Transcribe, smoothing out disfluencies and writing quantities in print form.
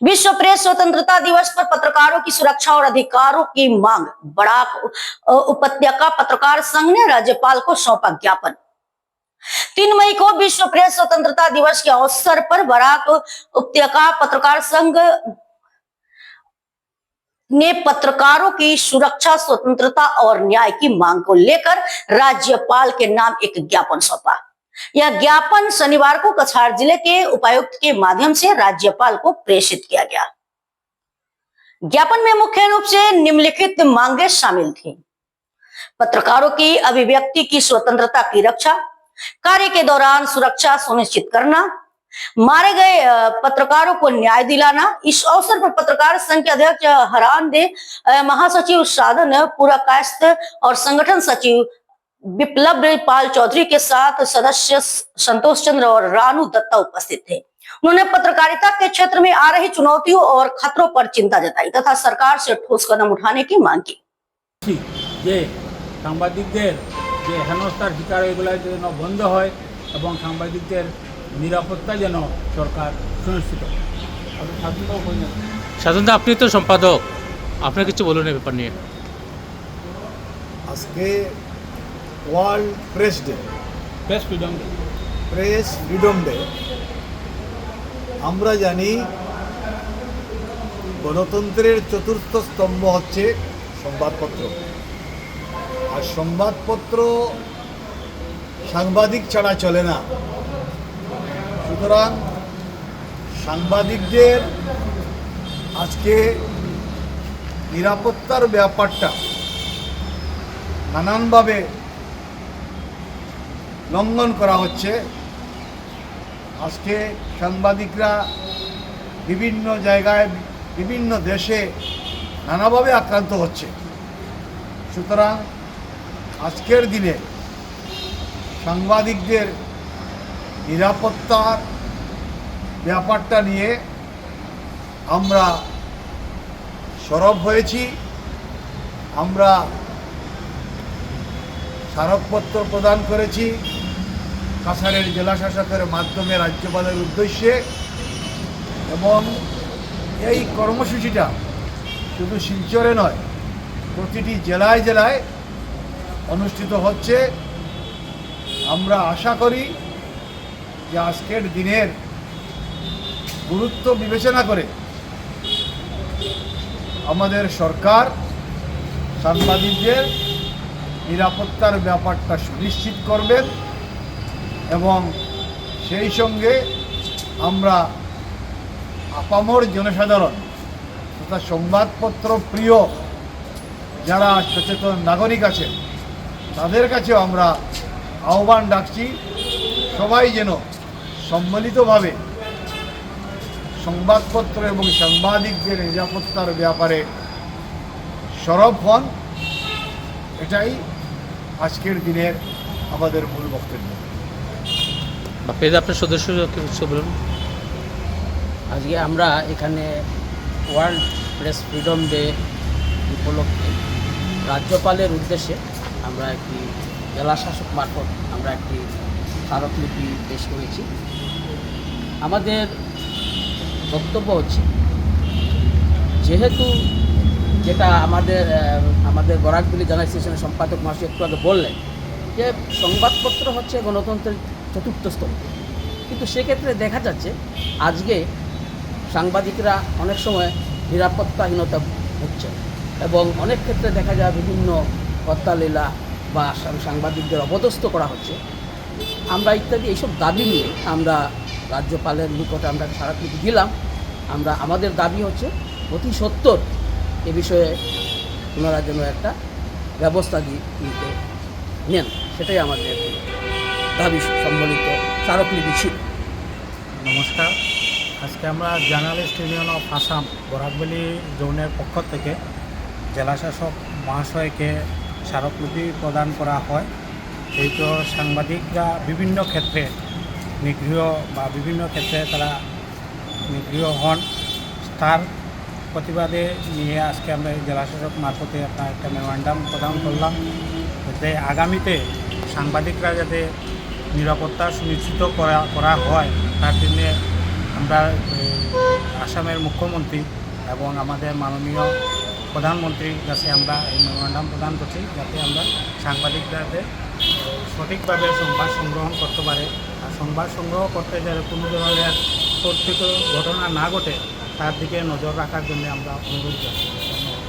विश्व प्रेस स्वतंत्रता दिवस पर पत्रकारों की सुरक्षा और अधिकारों की मांग। बराक उपत्यका पत्रकार संघ ने राज्यपाल को सौंपा ज्ञापन। 3 मई को विश्व प्रेस स्वतंत्रता दिवस के अवसर पर बराक उपत्यका पत्रकार संघ ने पत्रकारों की सुरक्षा, स्वतंत्रता और न्याय की मांग को लेकर राज्यपाल के नाम एक ज्ञापन सौंपा। यह ज्ञापन शनिवार को कछार जिले के उपायुक्त के माध्यम से राज्यपाल को प्रेषित किया गया। ज्ञापन में मुख्य रूप से निम्नलिखित मांगे शामिल थी। पत्रकारों की अभिव्यक्ति की स्वतंत्रता की रक्षा, कार्य के दौरान सुरक्षा सुनिश्चित करना, मारे गए पत्रकारों को न्याय दिलाना। इस अवसर पर पत्रकार संघ के अध्यक्ष हरान दे, महासचिव साधन पुरकायस्थ और संगठन सचिव विप्लव पाल चौधरी के साथ सदस्य संतोष चंद्र और रानू दत्ता उपस्थित थे। उन्होंने पत्रकारिता के क्षेत्र में आ रही चुनौतियों और खतरों पर चिंता जताई तथा सरकार से ठोस कदम उठाने की मांग की। সাংবাদিকদের যে হেনস্থার শিকার এগুলো যেন বন্ধ হয় এবং সাংবাদিকদের নিরাপত্তা যেন সরকার সুনিশ্চিত করে। সাধারণত আপনি তো সম্পাদক, আপনার কিছু বলুন এই ব্যাপার নিয়ে। আজকে world press day, press freedom day. Press freedom day. আমরা জানি গণতন্ত্রের চতুর্থ স্তম্ভ হচ্ছে সংবাদপত্র, আর সংবাদপত্র সাংবাদিক ছাড়া চলে না। সুতরাং সাংবাদিকদের আজকে নিরাপত্তার ব্যাপারটা নানানভাবে লঙ্ঘন করা হচ্ছে। আজকে সাংবাদিকরা বিভিন্ন জায়গায় বিভিন্ন দেশে নানাভাবে আক্রান্ত হচ্ছে। সুতরাং আজকের দিনে সাংবাদিকদের নিরাপত্তার ব্যাপারটা নিয়ে আমরা সরব হয়েছি। আমরা স্মারকপত্র প্রদান করেছি কাছাড়ের জেলা শাসকের মাধ্যমে রাজ্যপালের উদ্দেশ্যে, এবং এই কর্মসূচিটা শুধু শিলচরে নয়, প্রতিটি জেলায় জেলায় অনুষ্ঠিত হচ্ছে। আমরা আশা করি যে আজকের দিনের গুরুত্ব বিবেচনা করে আমাদের সরকার সাংবাদিকদের নিরাপত্তার ব্যাপারটা সুনিশ্চিত করবেন, এবং সেই সঙ্গে আমরা আপামর জনসাধারণ তথা সংবাদপত্র প্রিয় যারা সচেতন নাগরিক আছেন তাদের কাছেও আমরা আহ্বান রাখছি, সবাই যেন সম্মিলিতভাবে সংবাদপত্র এবং সাংবাদিকদের নিরাপত্তার ব্যাপারে সরব হন। এটাই আজকের দিনের আমাদের মূল বক্তব্য। আপনার সদস্য বলুন। আজকে আমরা এখানে ওয়ার্ল্ড প্রেস ফ্রিডম ডে উপলক্ষে রাজ্যপালের উদ্দেশ্যে আমরা একটি জেলা শাসক মারফত আমরা একটি স্মারকলিপি পেশ করেছি। আমাদের বক্তব্য হচ্ছে, যেহেতু যেটা আমাদের বরাকবিলি জেলা স্টেশনের সম্পাদক মহাশয় একটু আগে বললেন যে সংবাদপত্র হচ্ছে গণতন্ত্রের চতুর্থ স্তম্ভ, কিন্তু সেক্ষেত্রে দেখা যাচ্ছে আজকে সাংবাদিকরা অনেক সময় নিরাপত্তাহীনতা হচ্ছে এবং অনেক ক্ষেত্রে দেখা যায় বিভিন্ন হত্যালীলা বা সাংবাদিকদের অপদস্থ করা হচ্ছে। আমরা ইত্যাদি এইসব দাবি নিয়ে আমরা রাজ্যপালের নিকটে আমরা স্মারকলিপি দিলাম। আমাদের দাবি হচ্ছে অতি সত্বর এ বিষয়ে ওনারা যেন একটা ব্যবস্থা নিতে নেন, সেটাই আমাদের দাবি সম্বলিত স্মারকলিপি ছিল। নমস্কার, আজকে আমরা journalist union of Assam Barak Valley জোনের পক্ষ থেকে জেলা শাসক মহাশয়কে স্মারকলিপি প্রদান করা হয়। এই তো সাংবাদিকরা বিভিন্ন ক্ষেত্রে নিগৃহ বা বিভিন্ন ক্ষেত্রে তারা নিগৃহ হন, তার প্রতিবাদে নিয়ে আজকে আমরা জেলা শাসক মারফতে আপনার একটা মেমোরেন্ডাম প্রদান করলাম, যাতে আগামীতে সাংবাদিকরা যাতে নিরাপত্তা সুনিশ্চিত করা হয় তার জন্যে আমরা আসামের মুখ্যমন্ত্রী এবং আমাদের মাননীয় প্রধানমন্ত্রীর কাছে আমরা এই মেমোরান্ডাম প্রদান করছি, যাতে আমরা সাংবাদিকদের সঠিকভাবে সংবাদ সংগ্রহণ করতে পারে। আর সংবাদ সংগ্রহ করতে গেলে কোনো ধরনের তথ্যিত ঘটনা না ঘটে তার দিকে নজর রাখার জন্য আমরা অনুরোধ করছি। ধন্যবাদ।